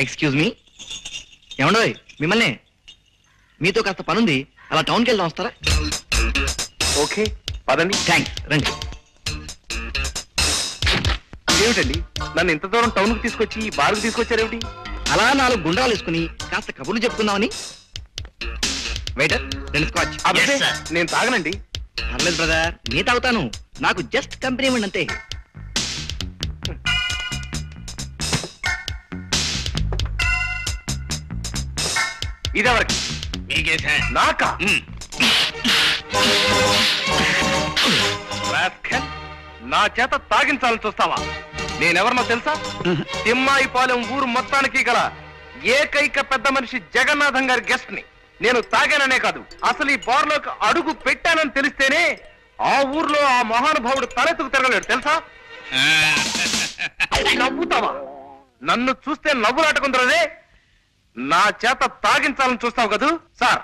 Excuse me, ఏమండోయ్ మిమ్మల్ని, మీతో కాస్త పనుంది, అలా టౌన్కి వెళ్దాం, వస్తారా? ఓకే పదండి. థ్యాంక్స్, రండి. ఏమిటండి నన్ను ఇంత దూరం టౌన్ కు తీసుకొచ్చి బార్కు తీసుకొచ్చారేమిటి? అలా 4 గుండ్రాలు వేసుకుని కాస్త కబుర్లు చెప్పుకుందామని. Waiter, 2 scotch. అబ్బే, నేను తాగనండి. పర్లేదు బ్రదర్, నీ తాగుతాను, నాకు జస్ట్ కంపెనీ ఇవ్వండి అంతే. ఇదెవరికి? నాకా? రాస్కెల్, నా చేత తాగించాలని చూస్తావా? నేనెవరినో తెలుసా? తిమ్మాయిపాలెం ఊరు మొత్తానికి గల ఏకైక పెద్ద మనిషి జగన్నాథం గారి గెస్ట్ ని. నేను తాగాననే కాదు, అసలు ఈ బార్లోకి అడుగు పెట్టానని తెలిస్తేనే ఆ ఊర్లో ఆ మహానుభావుడు తలెత్తుకు తిరగలేడు తెలుసా? నవ్వుతావా? నన్ను చూస్తే నవ్వులాటకుందరదే. నా చేత తాగించాలని చూస్తావు కదూ? సార్,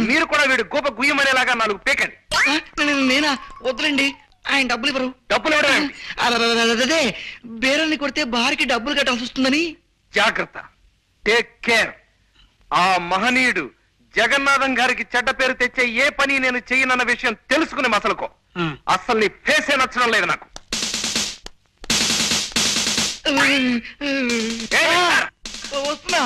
మీరు కూడా వీడు గోప గుయ్యమనేలాగా 4 పీకండి. నేనా? వద్దులండి, ఆయన డబ్బులు ఇవ్వరు. డబ్బులు ఇవ్వడం? అదే, బేరాన్ని కొడితే బార్కి డబ్బులు కట్టాల్సి వస్తుందని. జాగ్రత్త, టేక్ కేర్. ఆ మహనీయుడు జగన్నాథం గారికి చెడ్డ పేరు తెచ్చే ఏ పని నేను చెయ్యనన్న విషయం తెలుసుకుని మసలుకో. అసలు నీ ఫేసే నచ్చడం లేదు నాకు. వస్తున్నా.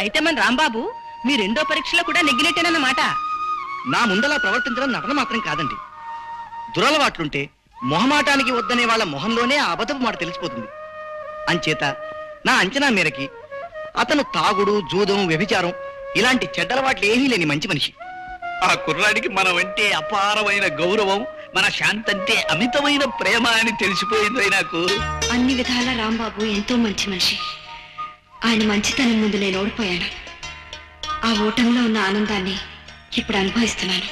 అయితే మన రాంబాబు మీ 2వ పరీక్షలో కూడా నెగ్గినట్టేనన్నమాట. నా ముందలా ప్రవర్తించడం నటన మాత్రం కాదండి. దురలవాట్లుంటే మొహమాటానికి వద్దనే వాళ్ళ మొహంలోనే ఆ అబద్ధపు మాట తెలిసిపోతుంది. అంచేత నా అంచనా మేరకి అతను తాగుడు, జూదం, వ్యభిచారం ఇలాంటి చెడ్డలవాట్లు ఏమీ లేని మంచి మనిషి. ఆ కుర్రాడికి మనమంటే అపారమైన గౌరవం, మన శాంతంటే అమితమైన ప్రేమ అని తెలిసిపోయింది నాకు. అన్ని విధాల రాంబాబు ఎంతో మంచి మనిషి. ఆయన మంచితనం ముందు నేను ఓడిపోయాను. ఆ ఓటంలో ఉన్న ఆనందాన్ని ఇప్పుడు అనుభవిస్తున్నాను.